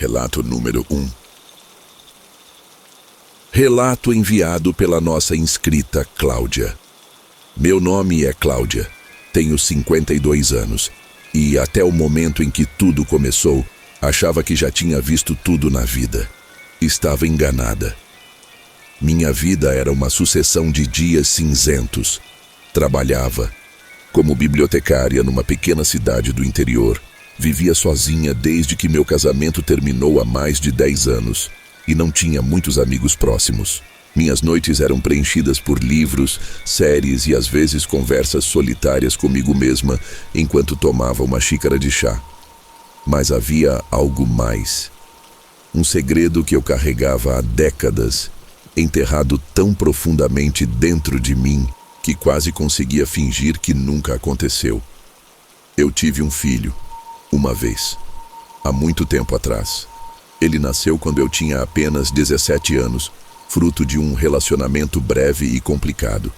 Relato número 1. Relato enviado pela nossa inscrita Cláudia. Meu nome é Cláudia, tenho 52 anos e até o momento em que tudo começou, achava que já tinha visto tudo na vida. Estava enganada. Minha vida era uma sucessão de dias cinzentos. Trabalhava como bibliotecária numa pequena cidade do interior. Vivia sozinha desde que meu casamento terminou há mais de 10 anos e não tinha muitos amigos próximos. Minhas noites eram preenchidas por livros, séries e às vezes conversas solitárias comigo mesma enquanto tomava uma xícara de chá. Mas havia algo mais. Um segredo que eu carregava há décadas, enterrado tão profundamente dentro de mim que quase conseguia fingir que nunca aconteceu. Eu tive um filho, uma vez, há muito tempo atrás. Ele nasceu quando eu tinha apenas 17 anos, fruto de um relacionamento breve e complicado.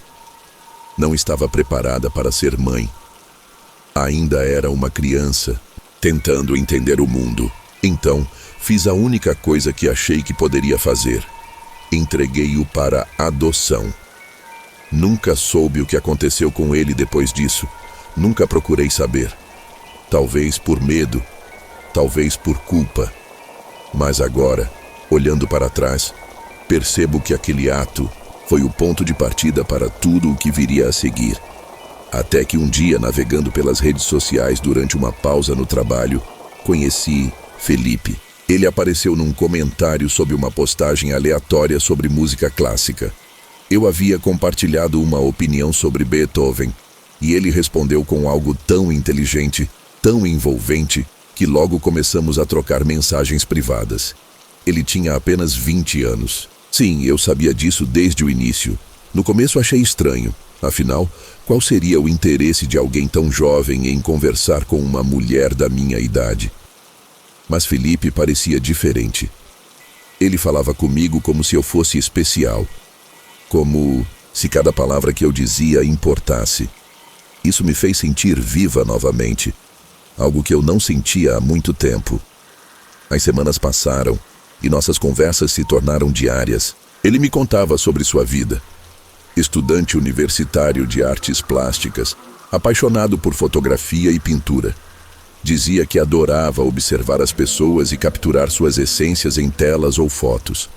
Não estava preparada para ser mãe. Ainda era uma criança, tentando entender o mundo. Então, fiz a única coisa que achei que poderia fazer. Entreguei-o para adoção. Nunca soube o que aconteceu com ele depois disso. Nunca procurei saber. Talvez por medo, talvez por culpa. Mas agora, olhando para trás, percebo que aquele ato foi o ponto de partida para tudo o que viria a seguir. Até que um dia, navegando pelas redes sociais durante uma pausa no trabalho, conheci Felipe. Ele apareceu num comentário sob uma postagem aleatória sobre música clássica. Eu havia compartilhado uma opinião sobre Beethoven, e ele respondeu com algo tão inteligente, tão envolvente, que logo começamos a trocar mensagens privadas. Ele tinha apenas 20 anos. Sim, eu sabia disso desde o início. No começo achei estranho. Afinal, qual seria o interesse de alguém tão jovem em conversar com uma mulher da minha idade? Mas Felipe parecia diferente. Ele falava comigo como se eu fosse especial. Como se cada palavra que eu dizia importasse. Isso me fez sentir viva novamente. Algo que eu não sentia há muito tempo. As semanas passaram e nossas conversas se tornaram diárias. Ele me contava sobre sua vida. Estudante universitário de artes plásticas, apaixonado por fotografia e pintura. Dizia que adorava observar as pessoas e capturar suas essências em telas ou fotos.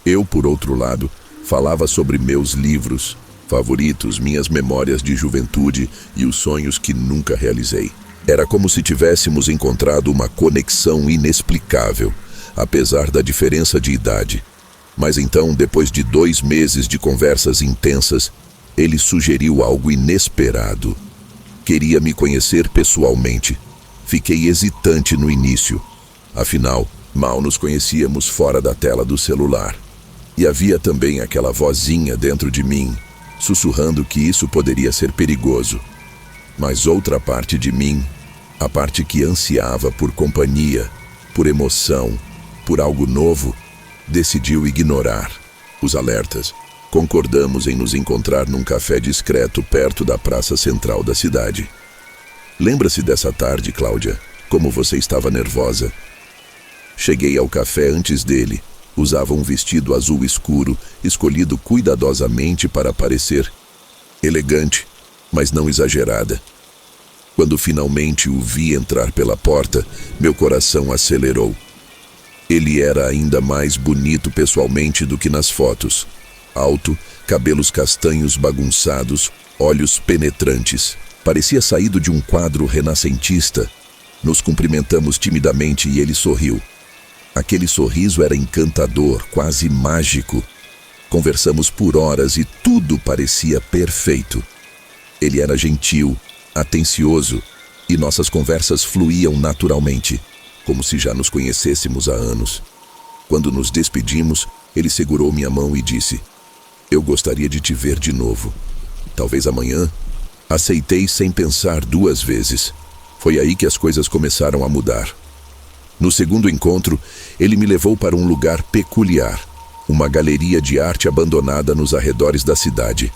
Eu, por outro lado, falava sobre meus livros favoritos, minhas memórias de juventude e os sonhos que nunca realizei. Era como se tivéssemos encontrado uma conexão inexplicável, apesar da diferença de idade. Mas então, depois de 2 meses de conversas intensas, ele sugeriu algo inesperado. Queria me conhecer pessoalmente. Fiquei hesitante no início. Afinal, mal nos conhecíamos fora da tela do celular. E havia também aquela vozinha dentro de mim, sussurrando que isso poderia ser perigoso. Mas outra parte de mim, a parte que ansiava por companhia, por emoção, por algo novo, decidiu ignorar os alertas. Concordamos em nos encontrar num café discreto perto da praça central da cidade. Lembra-se dessa tarde, Cláudia? Como você estava nervosa? Cheguei ao café antes dele. Usava um vestido azul escuro, escolhido cuidadosamente para parecer elegante, mas não exagerada. Quando finalmente o vi entrar pela porta, meu coração acelerou. Ele era ainda mais bonito pessoalmente do que nas fotos. Alto, cabelos castanhos bagunçados, olhos penetrantes. Parecia saído de um quadro renascentista. Nos cumprimentamos timidamente e ele sorriu. Aquele sorriso era encantador, quase mágico. Conversamos por horas e tudo parecia perfeito. Ele era gentil, atencioso, e nossas conversas fluíam naturalmente, como se já nos conhecêssemos há anos. Quando nos despedimos, ele segurou minha mão e disse: "Eu gostaria de te ver de novo. Talvez amanhã." Aceitei sem pensar 2 vezes. Foi aí que as coisas começaram a mudar. No segundo encontro, ele me levou para um lugar peculiar, uma galeria de arte abandonada nos arredores da cidade.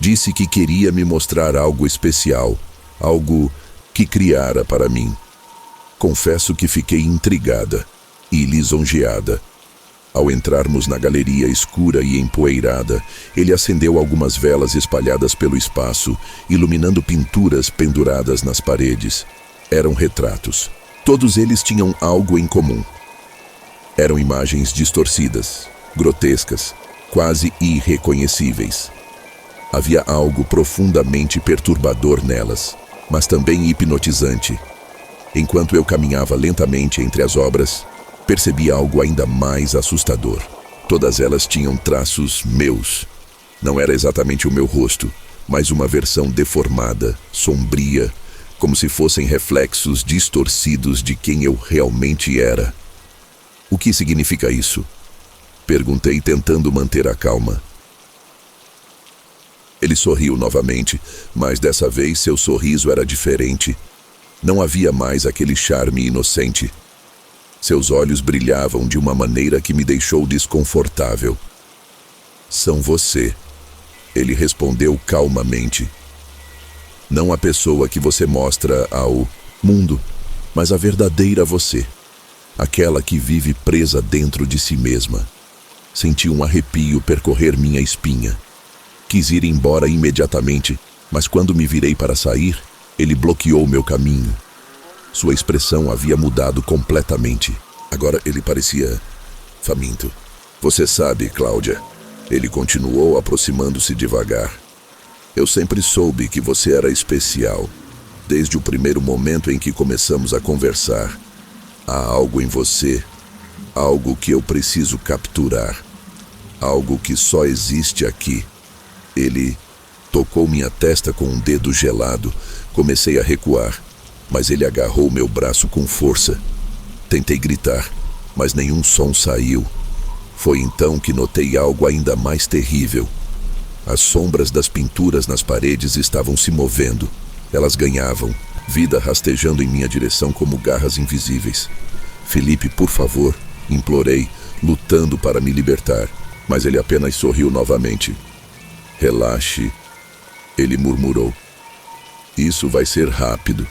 Disse que queria me mostrar algo especial, algo que criara para mim. Confesso que fiquei intrigada. e lisonjeada. Ao entrarmos na galeria escura e empoeirada, ele acendeu algumas velas espalhadas pelo espaço, iluminando pinturas penduradas nas paredes. Eram retratos. Todos eles tinham algo em comum. Eram imagens distorcidas, grotescas, quase irreconhecíveis. Havia algo profundamente perturbador nelas, mas também hipnotizante. Enquanto eu caminhava lentamente entre as obras, percebi algo ainda mais assustador. Todas elas tinham traços meus. Não era exatamente o meu rosto, mas uma versão deformada, sombria, como se fossem reflexos distorcidos de quem eu realmente era. O que significa isso? Perguntei, tentando manter a calma. Ele sorriu novamente, mas dessa vez seu sorriso era diferente. Não havia mais aquele charme inocente. Seus olhos brilhavam de uma maneira que me deixou desconfortável. São você, ele respondeu calmamente. Não a pessoa que você mostra ao mundo, mas a verdadeira você. Aquela que vive presa dentro de si mesma. Senti um arrepio percorrer minha espinha. Quis ir embora imediatamente, mas quando me virei para sair, ele bloqueou meu caminho. Sua expressão havia mudado completamente. Agora ele parecia faminto. Você sabe, Cláudia, ele continuou aproximando-se devagar. Eu sempre soube que você era especial. Desde o primeiro momento em que começamos a conversar. Há algo em você, algo que eu preciso capturar. Algo que só existe aqui. Ele tocou minha testa com um dedo gelado. Comecei a recuar, mas ele agarrou meu braço com força. Tentei gritar, mas nenhum som saiu. Foi então que notei algo ainda mais terrível. As sombras das pinturas nas paredes estavam se movendo. Elas ganhavam vida, rastejando em minha direção como garras invisíveis. Felipe, por favor, implorei, lutando para me libertar, mas ele apenas sorriu novamente. Relaxe, ele murmurou. Isso vai ser rápido.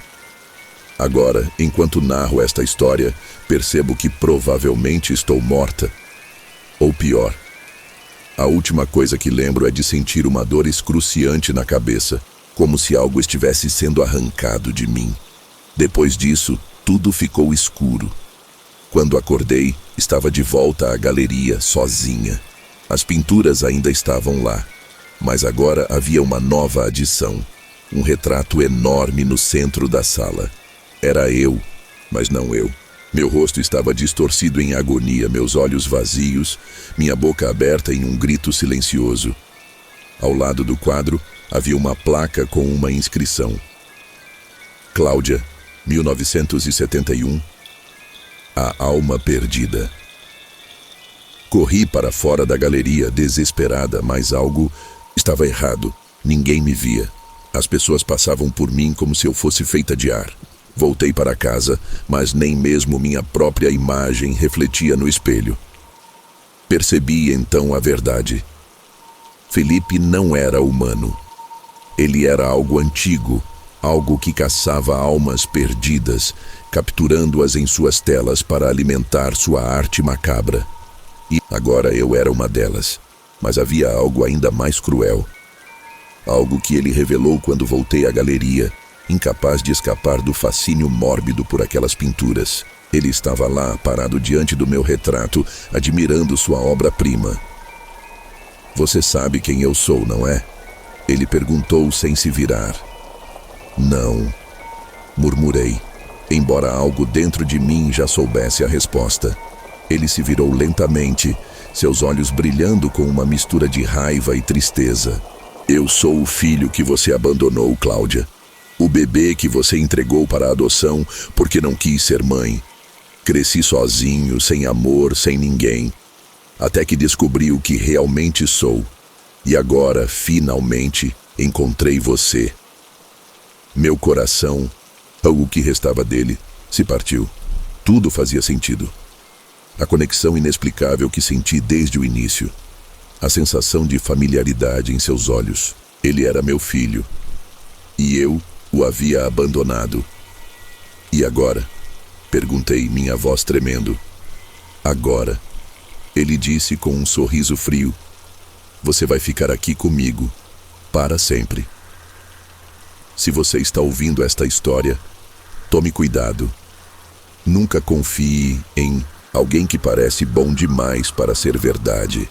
Agora, enquanto narro esta história, percebo que provavelmente estou morta. Ou pior, a última coisa que lembro é de sentir uma dor excruciante na cabeça, como se algo estivesse sendo arrancado de mim. Depois disso, tudo ficou escuro. Quando acordei, estava de volta à galeria, sozinha. As pinturas ainda estavam lá, mas agora havia uma nova adição. Um retrato enorme no centro da sala. Era eu, mas não eu. Meu rosto estava distorcido em agonia, meus olhos vazios, minha boca aberta em um grito silencioso. Ao lado do quadro, havia uma placa com uma inscrição. Cláudia, 1971. A alma perdida. Corri para fora da galeria, desesperada, mas algo estava errado. Ninguém me via. As pessoas passavam por mim como se eu fosse feita de ar. Voltei para casa, mas nem mesmo minha própria imagem refletia no espelho. Percebi então a verdade. Felipe não era humano. Ele era algo antigo, algo que caçava almas perdidas, capturando-as em suas telas para alimentar sua arte macabra. E agora eu era uma delas, mas havia algo ainda mais cruel. Algo que ele revelou quando voltei à galeria, incapaz de escapar do fascínio mórbido por aquelas pinturas. Ele estava lá, parado diante do meu retrato, admirando sua obra-prima. Você sabe quem eu sou, não é? Ele perguntou sem se virar. Não, murmurei, embora algo dentro de mim já soubesse a resposta. Ele se virou lentamente, seus olhos brilhando com uma mistura de raiva e tristeza. Eu sou o filho que você abandonou, Cláudia. O bebê que você entregou para a adoção porque não quis ser mãe. Cresci sozinho, sem amor, sem ninguém. Até que descobri o que realmente sou. E agora, finalmente, encontrei você. Meu coração, ou o que restava dele, se partiu. Tudo fazia sentido. A conexão inexplicável que senti desde o início. A sensação de familiaridade em seus olhos. Ele era meu filho. E eu o havia abandonado. E agora? Perguntei, minha voz tremendo. Agora, ele disse com um sorriso frio: você vai ficar aqui comigo, para sempre. Se você está ouvindo esta história, tome cuidado. Nunca confie em alguém que parece bom demais para ser verdade.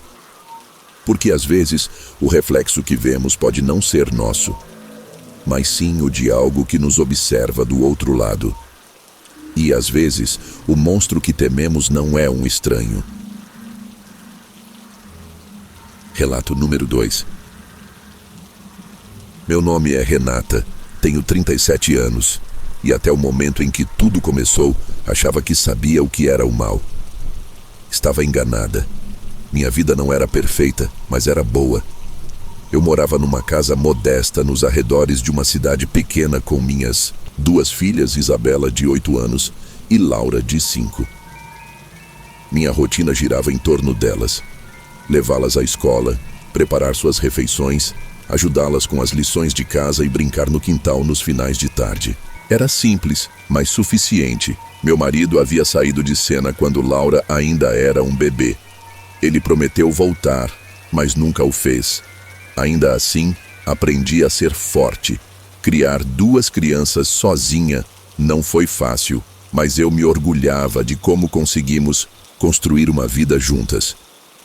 Porque às vezes o reflexo que vemos pode não ser nosso, mas sim o de algo que nos observa do outro lado. E às vezes o monstro que tememos não é um estranho. Relato número 2. Meu nome é Renata, tenho 37 anos, e até o momento em que tudo começou, achava que sabia o que era o mal. Estava enganada. Minha vida não era perfeita, mas era boa. Eu morava numa casa modesta nos arredores de uma cidade pequena com minhas 2 filhas, Isabela, de 8 anos, e Laura, de 5. Minha rotina girava em torno delas: levá-las à escola, preparar suas refeições, ajudá-las com as lições de casa e brincar no quintal nos finais de tarde. Era simples, mas suficiente. Meu marido havia saído de cena quando Laura ainda era um bebê. Ele prometeu voltar, mas nunca o fez. Ainda assim, aprendi a ser forte. Criar 2 crianças sozinha não foi fácil, mas eu me orgulhava de como conseguimos construir uma vida juntas.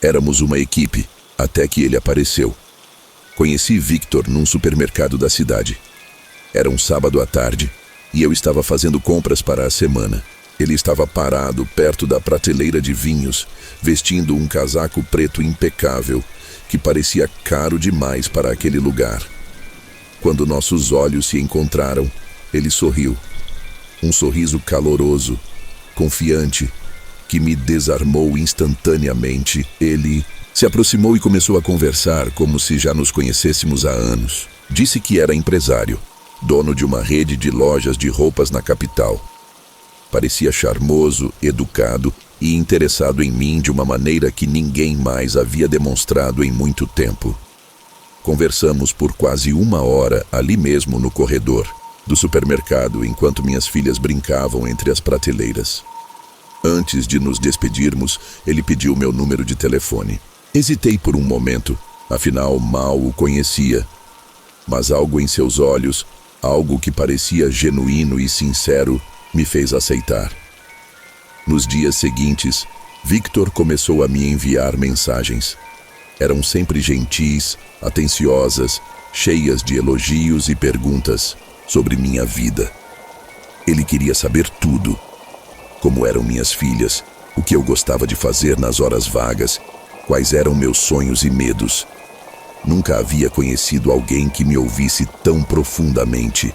Éramos uma equipe, até que ele apareceu. Conheci Victor num supermercado da cidade. Era um sábado à tarde e eu estava fazendo compras para a semana. Ele estava parado perto da prateleira de vinhos, vestindo um casaco preto impecável, que parecia caro demais para aquele lugar. Quando nossos olhos se encontraram, ele sorriu. Um sorriso caloroso, confiante, que me desarmou instantaneamente. Ele se aproximou e começou a conversar como se já nos conhecêssemos há anos. Disse que era empresário, dono de uma rede de lojas de roupas na capital. Parecia charmoso, educado e interessado em mim de uma maneira que ninguém mais havia demonstrado em muito tempo. Conversamos por quase 1 hora ali mesmo no corredor do supermercado, enquanto minhas filhas brincavam entre as prateleiras. Antes de nos despedirmos, ele pediu meu número de telefone. Hesitei por um momento, afinal mal o conhecia. Mas algo em seus olhos, algo que parecia genuíno e sincero, me fez aceitar. Nos dias seguintes, Victor começou a me enviar mensagens. Eram sempre gentis, atenciosas, cheias de elogios e perguntas sobre minha vida. Ele queria saber tudo: como eram minhas filhas, o que eu gostava de fazer nas horas vagas, quais eram meus sonhos e medos. Nunca havia conhecido alguém que me ouvisse tão profundamente.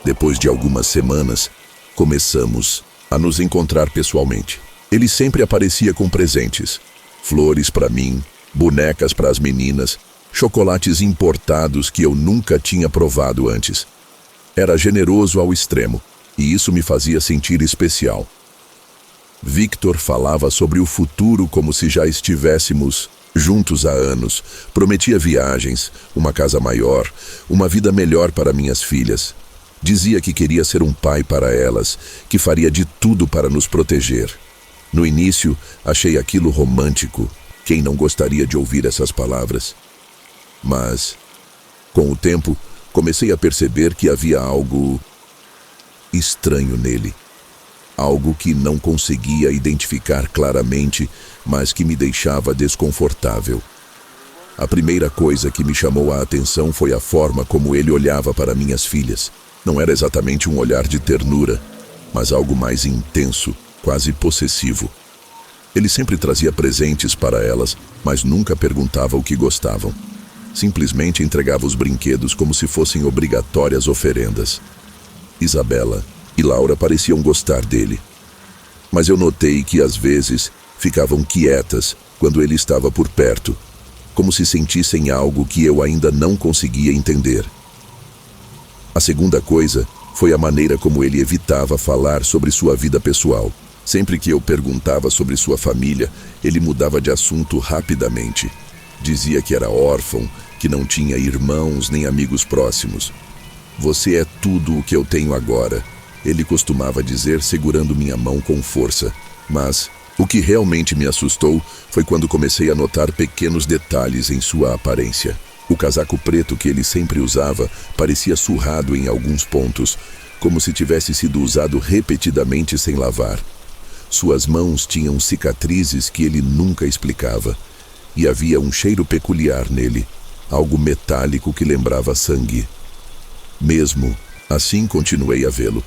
Depois de algumas semanas, começamos a nos encontrar pessoalmente. Ele sempre aparecia com presentes: flores para mim, bonecas para as meninas, chocolates importados que eu nunca tinha provado antes. Era generoso ao extremo, e isso me fazia sentir especial. Victor falava sobre o futuro como se já estivéssemos juntos há anos. Prometia viagens, uma casa maior, uma vida melhor para minhas filhas. Dizia que queria ser um pai para elas, que faria de tudo para nos proteger. No início, achei aquilo romântico. Quem não gostaria de ouvir essas palavras? Mas, com o tempo, comecei a perceber que havia algo estranho nele. Algo que não conseguia identificar claramente, mas que me deixava desconfortável. A primeira coisa que me chamou a atenção foi a forma como ele olhava para minhas filhas. Não era exatamente um olhar de ternura, mas algo mais intenso, quase possessivo. Ele sempre trazia presentes para elas, mas nunca perguntava o que gostavam. Simplesmente entregava os brinquedos como se fossem obrigatórias oferendas. Isabela e Laura pareciam gostar dele, mas eu notei que às vezes ficavam quietas quando ele estava por perto, como se sentissem algo que eu ainda não conseguia entender. A segunda coisa foi a maneira como ele evitava falar sobre sua vida pessoal. Sempre que eu perguntava sobre sua família, ele mudava de assunto rapidamente. Dizia que era órfão, que não tinha irmãos nem amigos próximos. "Você é tudo o que eu tenho agora", ele costumava dizer, segurando minha mão com força. Mas O que realmente me assustou foi quando comecei a notar pequenos detalhes em sua aparência. O casaco preto que ele sempre usava parecia surrado em alguns pontos, como se tivesse sido usado repetidamente sem lavar. Suas mãos tinham cicatrizes que ele nunca explicava, e havia um cheiro peculiar nele, algo metálico que lembrava sangue. Mesmo assim, continuei a vê-lo.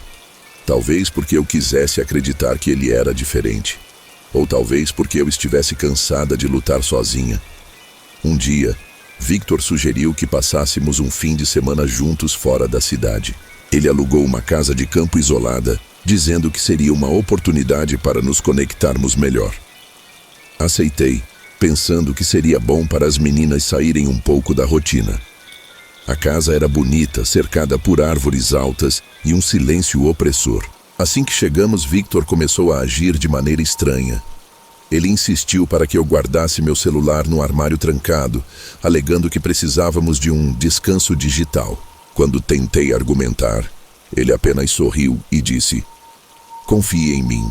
Talvez porque eu quisesse acreditar que ele era diferente. Ou talvez porque eu estivesse cansada de lutar sozinha. Um dia, Victor sugeriu que passássemos um fim de semana juntos fora da cidade. Ele alugou uma casa de campo isolada, dizendo que seria uma oportunidade para nos conectarmos melhor. Aceitei, pensando que seria bom para as meninas saírem um pouco da rotina. A casa era bonita, cercada por árvores altas e um silêncio opressor. Assim que chegamos, Victor começou a agir de maneira estranha. Ele insistiu para que eu guardasse meu celular no armário trancado, alegando que precisávamos de um descanso digital. Quando tentei argumentar, ele apenas sorriu e disse: "Confie em mim."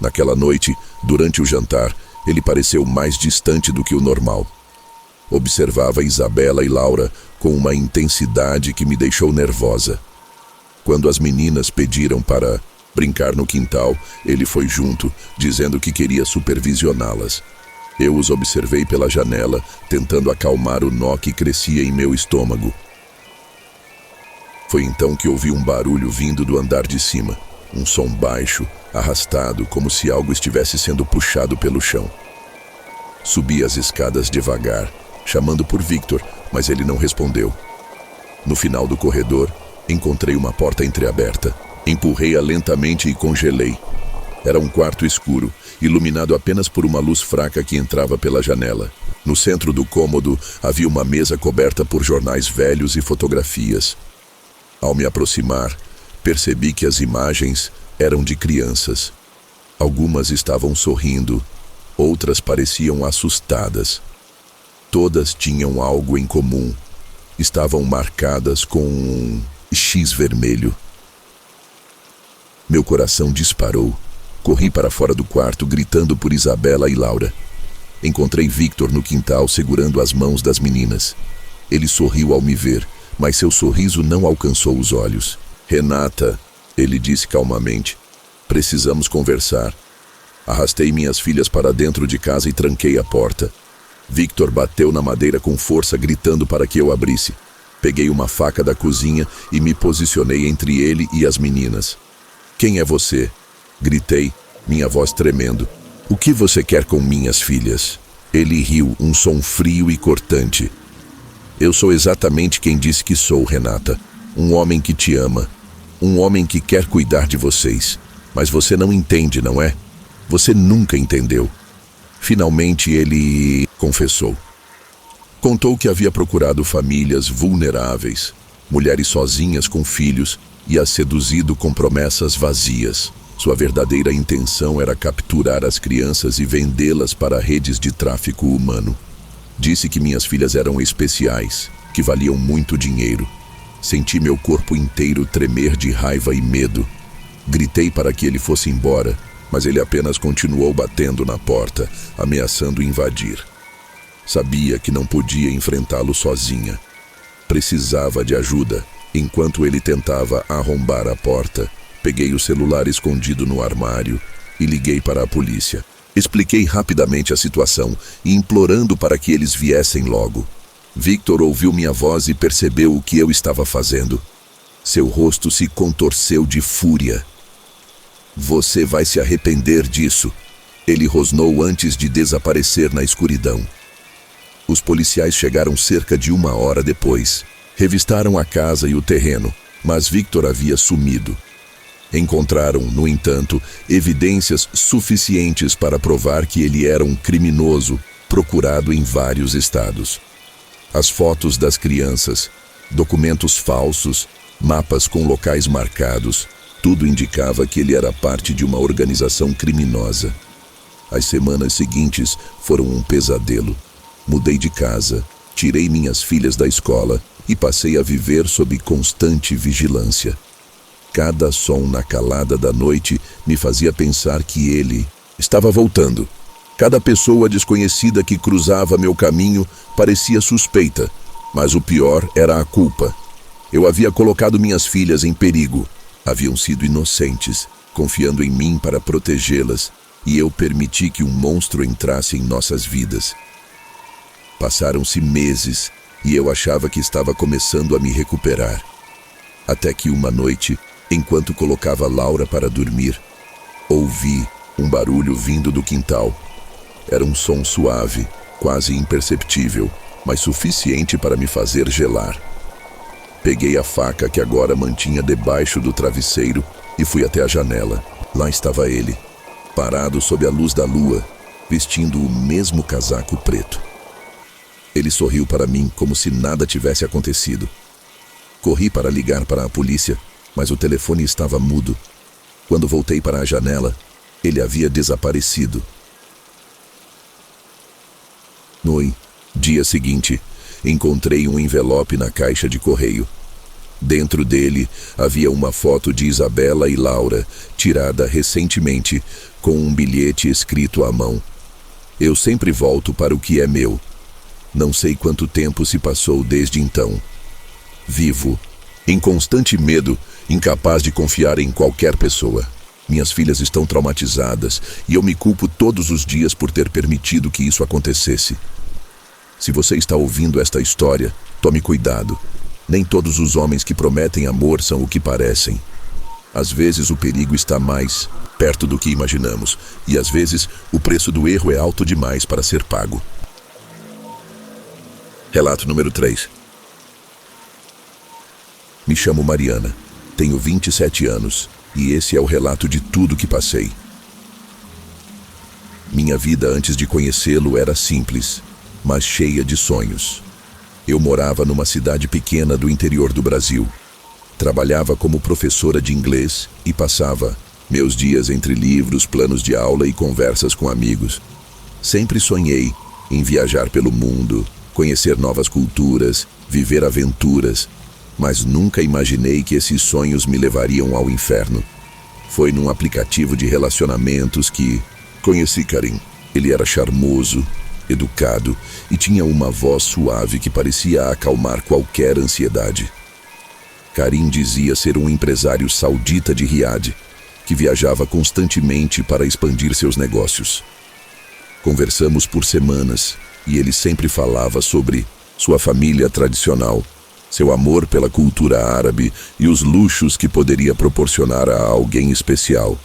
Naquela noite, durante o jantar, ele pareceu mais distante do que o normal. Observava Isabela e Laura com uma intensidade que me deixou nervosa. Quando as meninas pediram para brincar no quintal, ele foi junto, dizendo que queria supervisioná-las. Eu os observei pela janela, tentando acalmar o nó que crescia em meu estômago. Foi então que ouvi um barulho vindo do andar de cima. Um som baixo, arrastado, como se algo estivesse sendo puxado pelo chão. Subi as escadas devagar, chamando por Victor, mas ele não respondeu. No final do corredor, encontrei uma porta entreaberta. Empurrei-a lentamente e congelei. Era um quarto escuro, iluminado apenas por uma luz fraca que entrava pela janela. No centro do cômodo havia uma mesa coberta por jornais velhos e fotografias. Ao me aproximar, percebi que as imagens eram de crianças. Algumas estavam sorrindo, outras pareciam assustadas. Todas tinham algo em comum. Estavam marcadas com um X vermelho. Meu coração disparou. Corri para fora do quarto, gritando por Isabela e Laura. Encontrei Victor no quintal, segurando as mãos das meninas. Ele sorriu ao me ver, mas seu sorriso não alcançou os olhos. "Renata", ele disse calmamente, "precisamos conversar." Arrastei minhas filhas para dentro de casa e tranquei a porta. Victor bateu na madeira com força, gritando para que eu abrisse. Peguei uma faca da cozinha e me posicionei entre ele e as meninas. "Quem é você?" gritei, minha voz tremendo. "O que você quer com minhas filhas?" Ele riu, um som frio e cortante. "Eu sou exatamente quem disse que sou, Renata. Um homem que te ama. Um homem que quer cuidar de vocês. Mas você não entende, não é? Você nunca entendeu." Finalmente ele confessou. Contou que havia procurado famílias vulneráveis, mulheres sozinhas com filhos, e as seduzido com promessas vazias. Sua verdadeira intenção era capturar as crianças e vendê-las para redes de tráfico humano. Disse que minhas filhas eram especiais, que valiam muito dinheiro. Senti meu corpo inteiro tremer de raiva e medo. Gritei para que ele fosse embora, mas ele apenas continuou batendo na porta, ameaçando invadir. Sabia que não podia enfrentá-lo sozinha. Precisava de ajuda. Enquanto ele tentava arrombar a porta, peguei o celular escondido no armário e liguei para a polícia. Expliquei rapidamente a situação, implorando para que eles viessem logo. Victor ouviu minha voz e percebeu o que eu estava fazendo. Seu rosto se contorceu de fúria. "Você vai se arrepender disso", ele rosnou antes de desaparecer na escuridão. Os policiais chegaram cerca de 1 hora depois. Revistaram a casa e o terreno, mas Victor havia sumido. Encontraram, no entanto, evidências suficientes para provar que ele era um criminoso procurado em vários estados. As fotos das crianças, documentos falsos, mapas com locais marcados, tudo indicava que ele era parte de uma organização criminosa. As semanas seguintes foram um pesadelo. Mudei de casa, tirei minhas filhas da escola e passei a viver sob constante vigilância. Cada som na calada da noite me fazia pensar que ele Estava voltando. Cada pessoa desconhecida que cruzava meu caminho parecia suspeita, mas o pior era a culpa. Eu havia colocado minhas filhas em perigo. Haviam sido inocentes, confiando em mim para protegê-las, e eu permiti que um monstro entrasse em nossas vidas. Passaram-se meses e eu achava que estava começando a me recuperar. Até que uma noite, enquanto colocava Laura para dormir, ouvi um barulho vindo do quintal. Era um som suave, quase imperceptível, mas suficiente para me fazer gelar. Peguei a faca que agora mantinha debaixo do travesseiro e fui até a janela. Lá estava ele, parado sob a luz da lua, vestindo o mesmo casaco preto. Ele sorriu para mim como se nada tivesse acontecido. Corri para ligar para a polícia, mas o telefone estava mudo. Quando voltei para a janela, ele havia desaparecido. No dia seguinte, encontrei um envelope na caixa de correio. Dentro dele havia uma foto de Isabela e Laura, tirada recentemente, com um bilhete escrito à mão. Eu sempre volto para o que é meu. Não sei quanto tempo se passou desde então. Vivo, em constante medo, incapaz de confiar em qualquer pessoa. Minhas filhas estão traumatizadas e eu me culpo todos os dias por ter permitido que isso acontecesse. Se você está ouvindo esta história, tome cuidado. Nem todos os homens que prometem amor são o que parecem. Às vezes o perigo está mais perto do que imaginamos, e às vezes o preço do erro é alto demais para ser pago. Relato número 3. Me chamo Mariana, tenho 27 anos, e esse é o relato de tudo que passei. Minha vida antes de conhecê-lo era simples, mas cheia de sonhos. Eu morava numa cidade pequena do interior do Brasil. Trabalhava como professora de inglês e passava meus dias entre livros, planos de aula e conversas com amigos. Sempre sonhei em viajar pelo mundo, conhecer novas culturas, viver aventuras, mas nunca imaginei que esses sonhos me levariam ao inferno. Foi num aplicativo de relacionamentos que conheci Karim. Ele era charmoso, educado e tinha uma voz suave que parecia acalmar qualquer ansiedade. Karim dizia ser um empresário saudita de Riad, que viajava constantemente para expandir seus negócios. Conversamos por semanas e ele sempre falava sobre sua família tradicional, seu amor pela cultura árabe e os luxos que poderia proporcionar a alguém especial.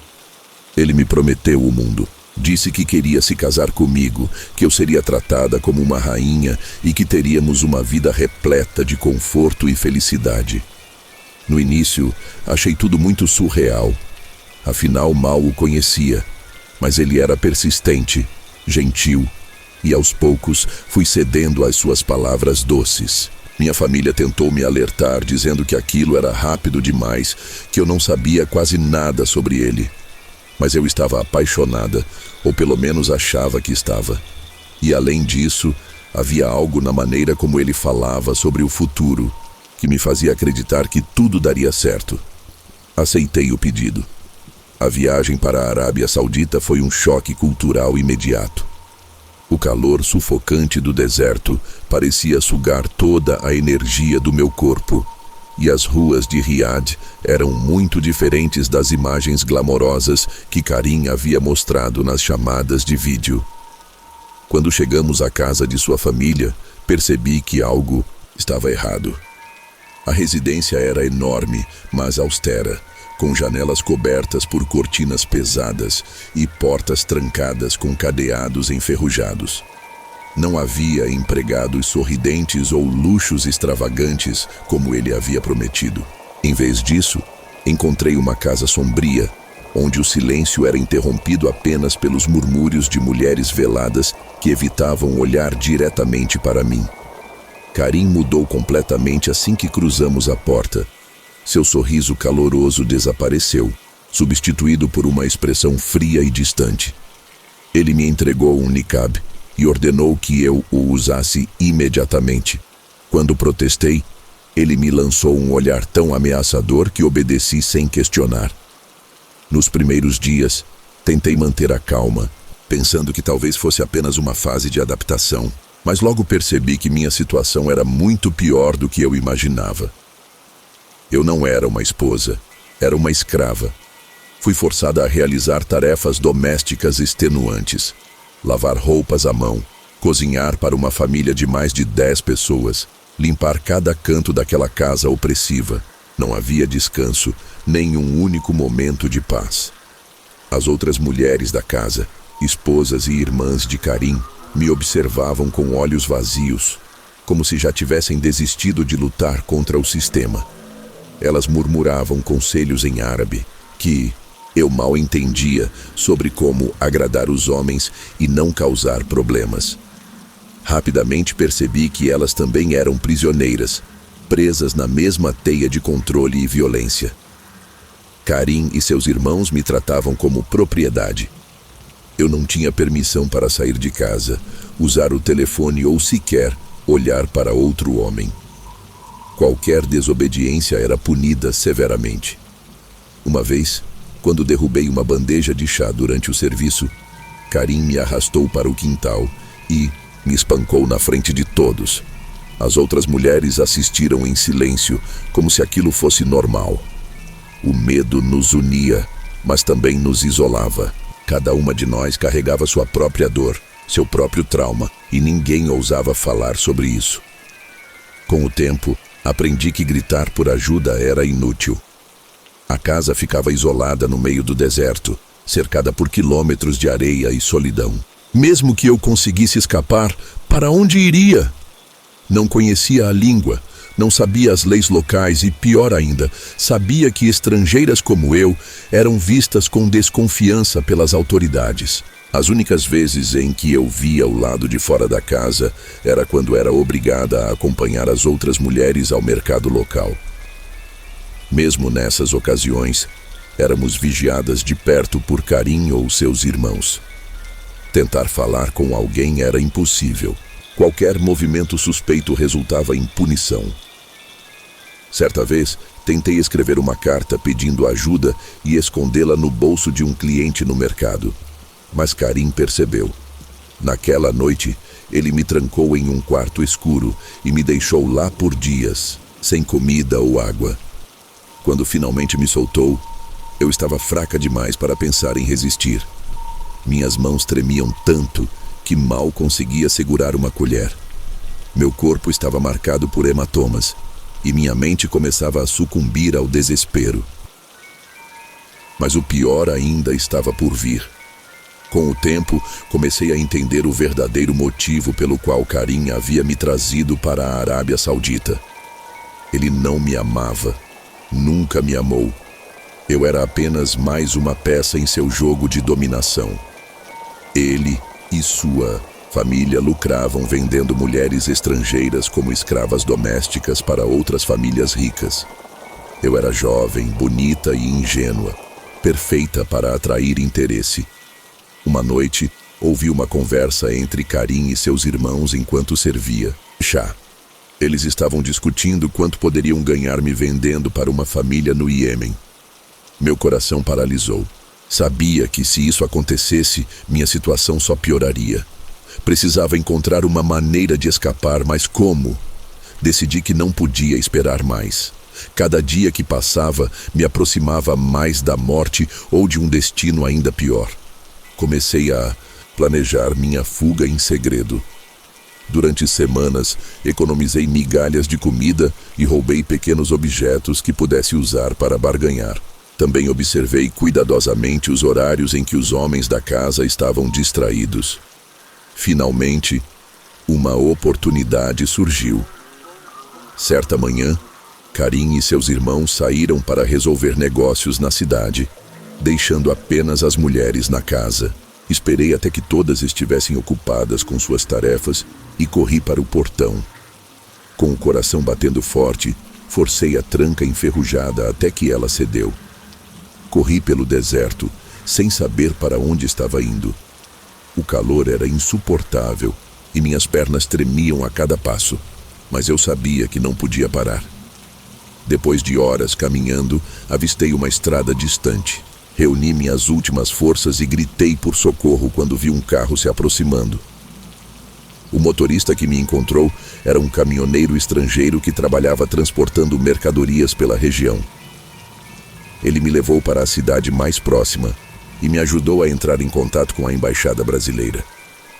Ele me prometeu o mundo. Disse que queria se casar comigo, que eu seria tratada como uma rainha e que teríamos uma vida repleta de conforto e felicidade. No início, achei tudo muito surreal. Afinal, mal o conhecia, mas ele era persistente, gentil, e aos poucos fui cedendo às suas palavras doces. Minha família tentou me alertar, dizendo que aquilo era rápido demais, que eu não sabia quase nada sobre ele. Mas eu estava apaixonada, ou pelo menos achava que estava. E além disso, havia algo na maneira como ele falava sobre o futuro, que me fazia acreditar que tudo daria certo. Aceitei o pedido. A viagem para a Arábia Saudita foi um choque cultural imediato. O calor sufocante do deserto parecia sugar toda a energia do meu corpo, e as ruas de Riad eram muito diferentes das imagens glamorosas que Karim havia mostrado nas chamadas de vídeo. Quando chegamos à casa de sua família, percebi que algo estava errado. A residência era enorme, mas austera, com janelas cobertas por cortinas pesadas e portas trancadas com cadeados enferrujados. Não havia empregados sorridentes ou luxos extravagantes como ele havia prometido. Em vez disso, encontrei uma casa sombria, onde o silêncio era interrompido apenas pelos murmúrios de mulheres veladas que evitavam olhar diretamente para mim. Karim mudou completamente assim que cruzamos a porta. Seu sorriso caloroso desapareceu, substituído por uma expressão fria e distante. Ele me entregou um niqab e ordenou que eu o usasse imediatamente. Quando protestei, ele me lançou um olhar tão ameaçador que obedeci sem questionar. Nos primeiros dias, Tentei manter a calma, pensando que talvez fosse apenas uma fase de adaptação, mas logo percebi que minha situação era muito pior do que eu imaginava. Eu não era uma esposa, era uma escrava. Fui forçada a realizar tarefas domésticas extenuantes, lavar roupas à mão, cozinhar para uma família de mais de 10 pessoas, limpar cada canto daquela casa opressiva. Não havia descanso, nem um único momento de paz. As outras mulheres da casa, esposas e irmãs de Karim, me observavam com olhos vazios, como se já tivessem desistido de lutar contra o sistema. Elas murmuravam conselhos em árabe, que eu mal entendia, sobre como agradar os homens e não causar problemas. Rapidamente percebi que elas também eram prisioneiras, presas na mesma teia de controle e violência. Karim e seus irmãos me tratavam como propriedade. Eu não tinha permissão para sair de casa, usar o telefone ou sequer olhar para outro homem. Qualquer desobediência era punida severamente. Uma vez, quando derrubei uma bandeja de chá durante o serviço, Karim me arrastou para o quintal e me espancou na frente de todos. As outras mulheres assistiram em silêncio, como se aquilo fosse normal. O medo nos unia, mas também nos isolava. Cada uma de nós carregava sua própria dor, seu próprio trauma, e ninguém ousava falar sobre isso. Com o tempo, aprendi que gritar por ajuda era inútil. A casa ficava isolada no meio do deserto, cercada por quilômetros de areia e solidão. Mesmo que eu conseguisse escapar, para onde iria? Não conhecia a língua, não sabia as leis locais e, pior ainda, sabia que estrangeiras como eu eram vistas com desconfiança pelas autoridades. As únicas vezes em que eu via o lado de fora da casa era quando era obrigada a acompanhar as outras mulheres ao mercado local. Mesmo nessas ocasiões, éramos vigiadas de perto por Karim ou seus irmãos. Tentar falar com alguém era impossível. Qualquer movimento suspeito resultava em punição. Certa vez, tentei escrever uma carta pedindo ajuda e escondê-la no bolso de um cliente no mercado. Mas Karim percebeu. Naquela noite, ele me trancou em um quarto escuro e me deixou lá por dias, sem comida ou água. Quando finalmente me soltou, eu estava fraca demais para pensar em resistir. Minhas mãos tremiam tanto que mal conseguia segurar uma colher. Meu corpo estava marcado por hematomas e minha mente começava a sucumbir ao desespero. Mas o pior ainda estava por vir. Com o tempo, comecei a entender o verdadeiro motivo pelo qual Karim havia me trazido para a Arábia Saudita. Ele não me amava, nunca me amou. Eu era apenas mais uma peça em seu jogo de dominação. Ele e sua família lucravam vendendo mulheres estrangeiras como escravas domésticas para outras famílias ricas. Eu era jovem, bonita e ingênua, perfeita para atrair interesse. Uma noite, ouvi uma conversa entre Karim e seus irmãos enquanto servia chá. Eles estavam discutindo quanto poderiam ganhar me vendendo para uma família no Iêmen. Meu coração paralisou. Sabia que se isso acontecesse, minha situação só pioraria. Precisava encontrar uma maneira de escapar, mas como? Decidi que não podia esperar mais. Cada dia que passava me aproximava mais da morte ou de um destino ainda pior. Comecei a planejar minha fuga em segredo. Durante semanas, economizei migalhas de comida e roubei pequenos objetos que pudesse usar para barganhar. Também observei cuidadosamente os horários em que os homens da casa estavam distraídos. Finalmente, uma oportunidade surgiu. Certa manhã, Karim e seus irmãos saíram para resolver negócios na cidade, deixando apenas as mulheres na casa. Esperei até que todas estivessem ocupadas com suas tarefas e corri para o portão. Com o coração batendo forte, forcei a tranca enferrujada até que ela cedeu. Corri pelo deserto, sem saber para onde estava indo. O calor era insuportável e minhas pernas tremiam a cada passo, mas eu sabia que não podia parar. Depois de horas caminhando, avistei uma estrada distante. Reuni minhas últimas forças e gritei por socorro quando vi um carro se aproximando. O motorista que me encontrou era um caminhoneiro estrangeiro que trabalhava transportando mercadorias pela região. Ele me levou para a cidade mais próxima e me ajudou a entrar em contato com a embaixada brasileira.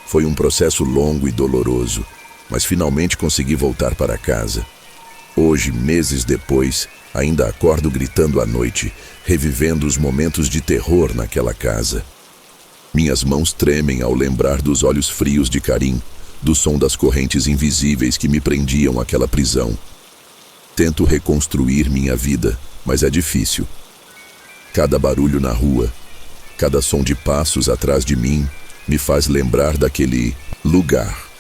Foi um processo longo e doloroso, mas finalmente consegui voltar para casa. Hoje, meses depois, ainda acordo gritando à noite, revivendo os momentos de terror naquela casa. Minhas mãos tremem ao lembrar dos olhos frios de Karim, do som das correntes invisíveis que me prendiam àquela prisão. Tento reconstruir minha vida, mas é difícil. Cada barulho na rua, cada som de passos atrás de mim, me faz lembrar daquele lugar.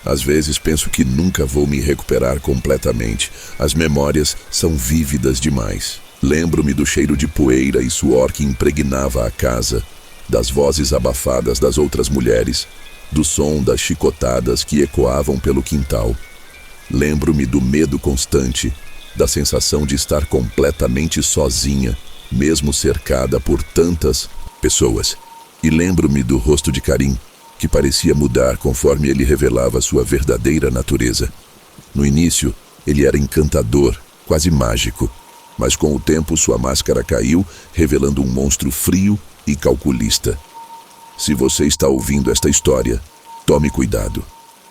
Às vezes penso que nunca vou me recuperar completamente. As memórias são vívidas demais. Lembro-me do cheiro de poeira e suor que impregnava a casa, das vozes abafadas das outras mulheres, do som das chicotadas que ecoavam pelo quintal. Lembro-me do medo constante, da sensação de estar completamente sozinha, mesmo cercada por tantas pessoas. E lembro-me do rosto de Karim, que parecia mudar conforme ele revelava sua verdadeira natureza. No início, ele era encantador, quase mágico, mas com o tempo sua máscara caiu, revelando um monstro frio e calculista. Se você está ouvindo esta história, tome cuidado.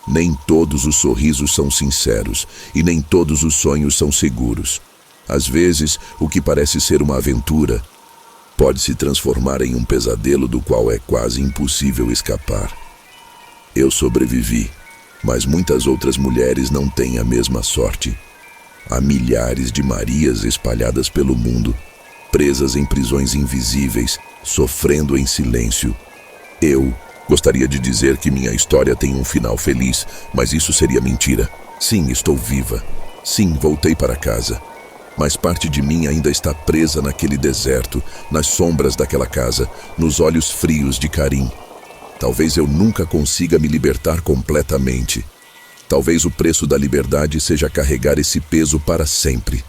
Nem todos os sorrisos são sinceros e nem todos os sonhos são seguros. Às vezes, o que parece ser uma aventura pode se transformar em um pesadelo do qual é quase impossível escapar. Eu sobrevivi, mas muitas outras mulheres não têm a mesma sorte. Há milhares de Marias espalhadas pelo mundo, presas em prisões invisíveis, sofrendo em silêncio. Eu gostaria de dizer que minha história tem um final feliz, mas isso seria mentira. Sim, estou viva. Sim, voltei para casa. Mas parte de mim ainda está presa naquele deserto, nas sombras daquela casa, nos olhos frios de Karim. Talvez eu nunca consiga me libertar completamente. Talvez o preço da liberdade seja carregar esse peso para sempre.